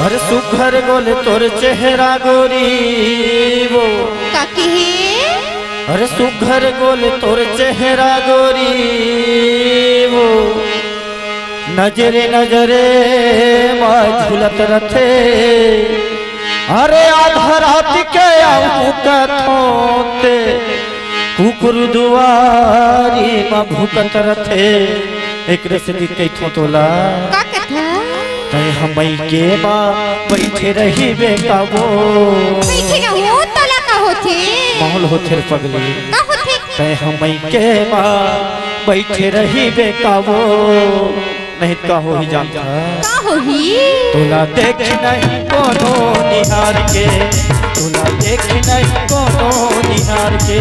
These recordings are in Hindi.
अरे सुघर गोले तोर चेहरा गोरी वो काकी अरे सुघर गोले तोर चेहरा गोरी वो नजरे नजरे माँ झुलत रथे अरे आधा रात के आऊ कथोते कुकुर दुआरी माँ भूकत रथे एक रसदी कैथो तोला तय हमई के माँ बैठे रही बेकाबो बैठे ना हो तोला का होथे माहौल होथे पगली का होथे तय हमई के माँ बैठे रही बेकाबो नहीं का हो ही जानता का होही तोला देख नहीं कोनो निहार के तोला देख नहीं कोनो निहार के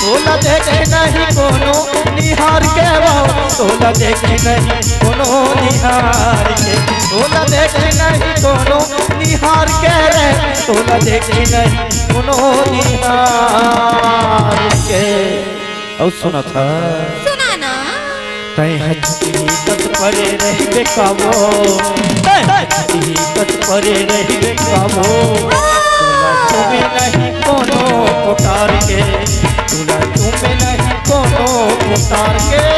तोला देख नहीं कोनो निहार के तोला देख नहीं कोनो निहार के तोला देख नहीं कोनो निहार के रे तोला देख नहीं कोनो निहार के और सुना था सुना ना तय हकीकत परे रही बेकाबो तय हकीकत परे रही बेकाबो तोला तुम्हें नहीं कोनो पुकार के तोला तुम्हें नहीं कोनो पुकार के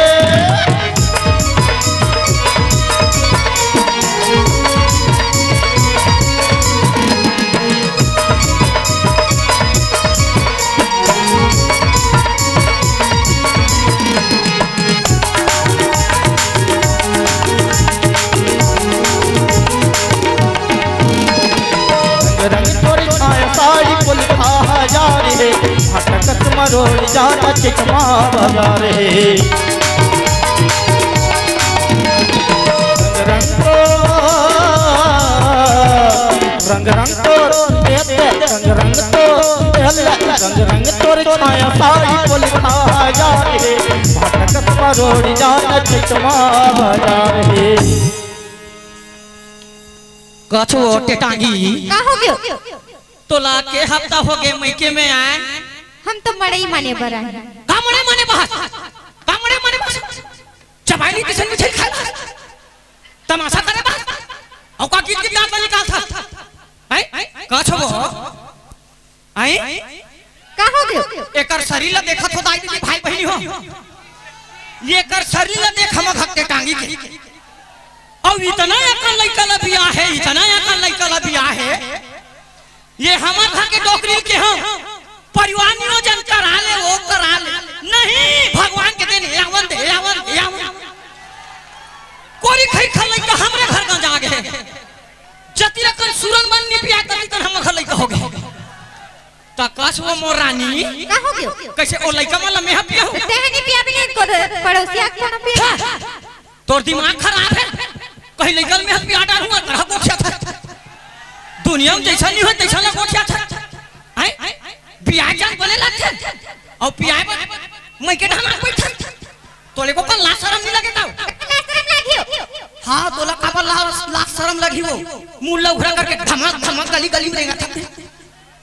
भटकत मरोड़ जाता चिकमा बाजारे रंग रंग तोर छाया साड़ी पुल खा जा रे भटकत मरोड़ जाता चिकमा बाजारे कछो टेटांगी का हो गयो तोला के हफ्ता हो गए मैके में आए हम तो मड़ई माने बरा कामड़े माने बहस चबाइली किसन में खा तमाशा करे बहस औ का गीत गीत गात निकाल था हैं कछो आई का हो गयो एकर शरीर देखत हो दाई भाई बहनी हो ये एकर शरीर देख हम हक्के टांगी के और इतना एकर लइका ला बियाह है इतना एकर लइका ला बियाह है ये हमार घर के डोकरी के हम परिवार नियोजन करा ले वो करा ले नहीं भगवान के दिन यावन दे यावन कोरी खई खलई का हमरे घर का जागे जति रकन सुरन मन नि पिया तति तन हम घर लइका हो गए त काश वो मोर रानी का हो गयो कैसे ओ लइका वाला में पिया हो तेहनी पिया भी को पड़ोसिया को पिया तोर दिमाग खराब है कहीं लइकल में पिया डाल हुआ तरह बोछा था दुनिया में जैसा नहीं हो तैसा ना कोठिया था हैं बियाह जान बोले लगते और पियाए मैं के ढाना बैठा तोले को ला शर्म नहीं लगे ता ला शर्म लागियो हां तोला का ला शर्म लगी वो मुंह लउघरा करके धमक धमक गली गली में देगा था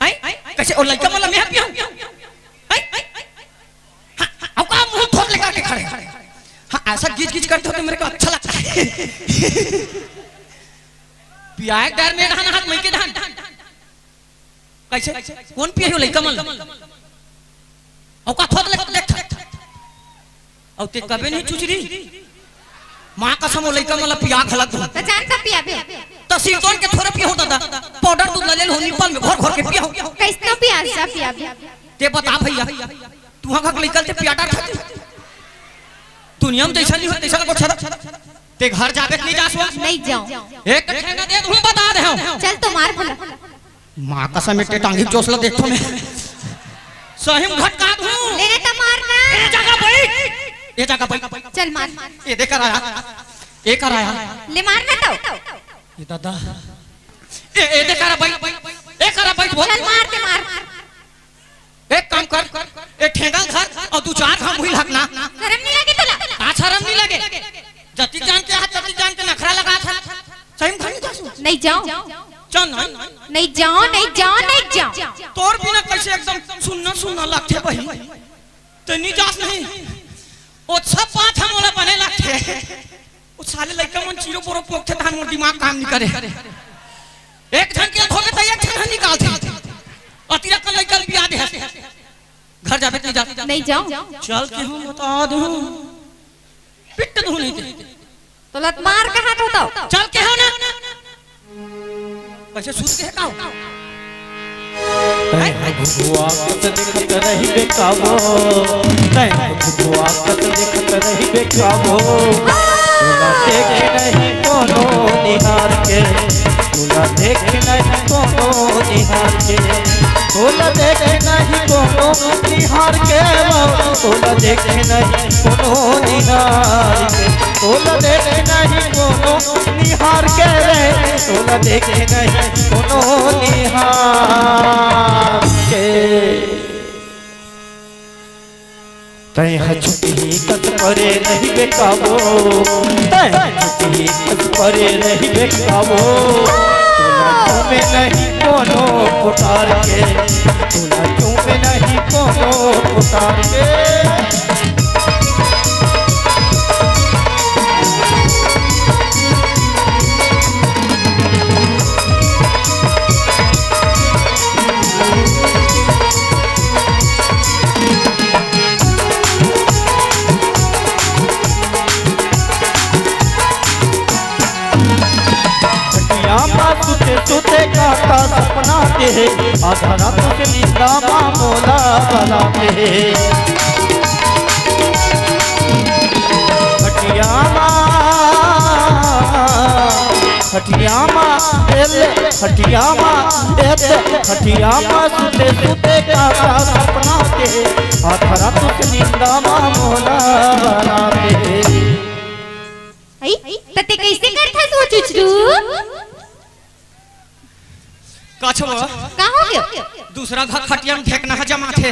हैं कैसे ओ लइका वाला मैं पिया हैं हां का मुंह ठोक लगा के खड़े हां ऐसा गीच गीच करते हो तो मेरे को अच्छा लगता है पियाए डर में रहना हाथ मैं के धान कैसे कौन पिया हो लइका मन औ का थोक ले देख औ ते कबे नहीं चुचरी मां कसम ओ लइका मन पिया खलत हो त जान सा पिया बे त सिरतोन के थोड़े पिया हो दादा पाउडर दूध ले हो निपल में घर घर के पिया हो कैसनो पिया सा पिया बे ते बता भैया तू हक लइकल ते पिया डार खाती दुनिया में जैसा नहीं हो तैसा को छरा ते घर जाके नहीं जासवा नहीं जाऊं एक ठेंगा दे दूं बता दे हूं चल तो मार भला मां कसम में टांगी चोसला देखो मैं सही घटका दूं लेने तो मारना ये जगह बैठ चल मार ये देकर आया ले मारना तो ये दादा ये देकर बैठ एक करा बैठ बोल चल मार के मार एक काम कर एक ठेंगा घर और दो चार हम हुई लगना शर्म नहीं लगे तोला आ शर्म नहीं लगे जति जान के हाथ जति जान के नखरा लगा था सही में नहीं जासू नहीं जाऊं चल नहीं जाऊं तोर बिना कैसे एकदम सुनना लगते भाई तो नहीं जास नहीं ओ सब बात हम वाला बने लगते ओ साले लइका मन चीरो पोरो पोखते धान मोर दिमाग काम नहीं करे एक जन के धोके तो एक जन निकाल दे अतिरा कर लेकर बिया दे घर जाबे नहीं जा नहीं जाऊं चल के हम बता दूं पिट दूं नहीं दे तो लत मार के हाथ होता चल के हो ना कैसे सूत के काओ भगुआ कत देखत रही बेकाबो तै भगुआ कत देखत रही बेकाबो तोला देखे नहीं कोनो निहार के तोला देखे नहीं कोनो निहार के तोला देखे नहीं कोनो निहार के तोला देखे नहीं कोनो निहार के तोला देखे नहीं कोनो निहार के तोला देखे नहीं कोनो निहार के तै छुट्टी कत परे नहीं बेकाबो तै छुट्टी कत परे नहीं बेकाबो तोला चूमे नहीं कोनो पुकार के तोला चूमे नहीं कोनो पुकार के सुते काका सपना के आधा रात के नींदा मामोला बनाते हटियामा सुते सुते काका सपना के आधा रात के नींदा मामोला बनाते आई तते कैसे करथा सोचुचरू काछो का हो गयो दूसरा घर खटिया में फेंकना है जमा थे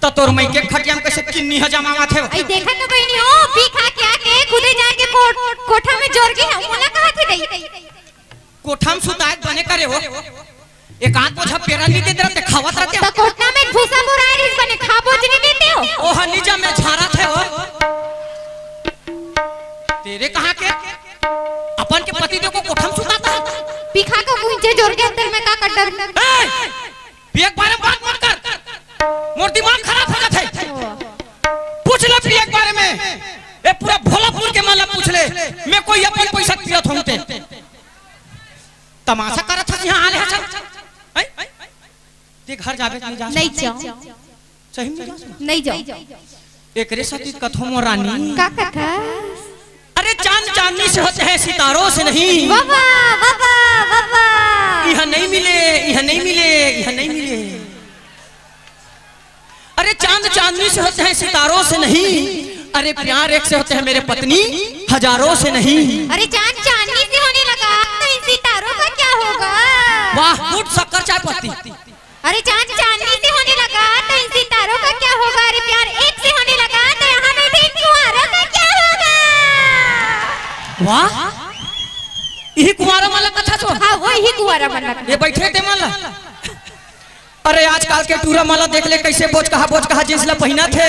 तो तोर मई के खटिया में कैसे किन्नी है जमा थे आई देखा तो बहनी हो पी खा के आके खुदे जाके कोठा में जोर के मोला कहा थी रही कोठा में सुताए बने करे हो एक आध बोझा पेरा नहीं देते रहते खावत रहते तो कोठा में भूसा बुराई रिस बने खा बोझ नहीं देते हो ओ हनीजा में झारा थे हो तेरे कहां के अपन के पति देव को कोठा में सुताता पिखा को गुंजे जोर के अंदर में का कटर एक बारे बात मत कर मोर दिमाग खराब हो जाता है पूछ ले फिर एक बारे में ए पूरा भोलापुर के माला पूछ ले मैं कोई अपन पैसा पियत होते तमाशा करत ह यहां आले चल ते घर जाबे नहीं जा नहीं जाओ सही में नहीं जाओ एकरे साथी कथो मो रानी का कथा अरे चांद चांदनी से होते हैं सितारों से नहीं बाबा बाबा बाबा यह नहीं मिले यह नहीं मिले यह नहीं मिले अरे चांद चांदनी से होते हैं सितारों से नहीं अरे प्यार एक से होते हैं मेरे पत्नी हजारों से नहीं अरे चांद चांदनी से होने लगा तो इन सितारों का क्या होगा वाह गुड शक्कर चाय पत्ती अरे चांद चांदनी से होने लगा तो इन सितारों का क्या होगा अरे प्यार एक से होने लगा तो यहाँ बैठे इन कुंवारों का क्या होगा वाह यही कुंवारा माला कथा तो हाँ वो ही कुंवारा माला ये बैठे थे माला अरे आजकल के टूरा माला देख ले कैसे बोझ कहा जींस ला पहिना थे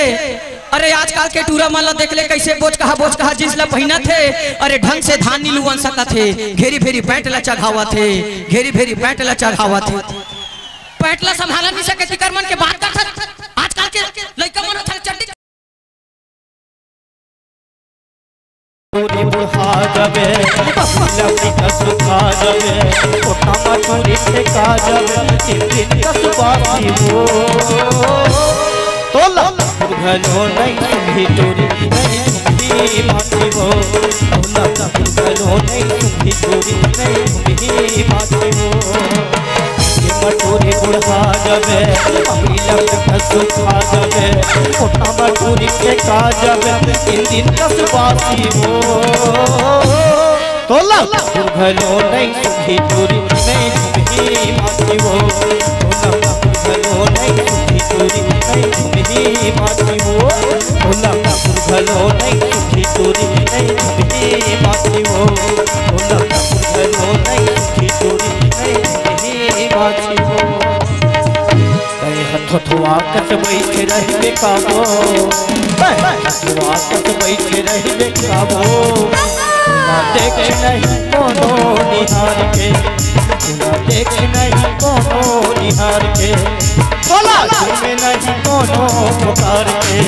अरे आजकल के टूरा माला देख ले कैसे बोझ कहा जींस ला पहिना थे अरे ढंग से धान नीलू बन सका थे घेरी फेरी पैंट ला चढ़ावा थे घेरी फेरी पैंट ला चढ़ावा थे पैंट ला संभाला नहीं सके तिकर मन के बात करता आजकल के लड़का मन था चड्डी चोरी बुढ़ा जबे लवली कसुखा जबे कोठा चोरी फेंका जबे तीन दिन कसबासी हो तोला घलो नहीं तुम्ही चोरी नहीं तुम्ही माती हो तोला घलो नहीं तुम्ही चोरी नहीं तुम्ही माती हो चोरी बुढ़ा जबे लवली कसुखा जबे कोठा चोरी फेंका जबे तीन दिन कसबासी हो तोला घलो नहीं तुम्ही चोरी नहीं तुम्ही माती हो तोला घलो नहीं तुम्ही चोरी नहीं तुम्ही माती हो तोला घलो नहीं तुम्ही चोरी नहीं तुम्ही माती हो तोला घलो नहीं तुम्ही चोरी नहीं तुम्ही माती हो कई हथुआ कट बैठे रही बेकाबो हथुआ कट बैठे रही बेकाबो देख नहीं कोनो निहार के उतार के,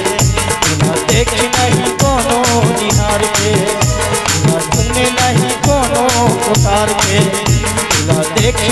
तुला देखे नहीं कोनो निहार के, तुला घूमे नहीं कोनो उतार के, तुला देखे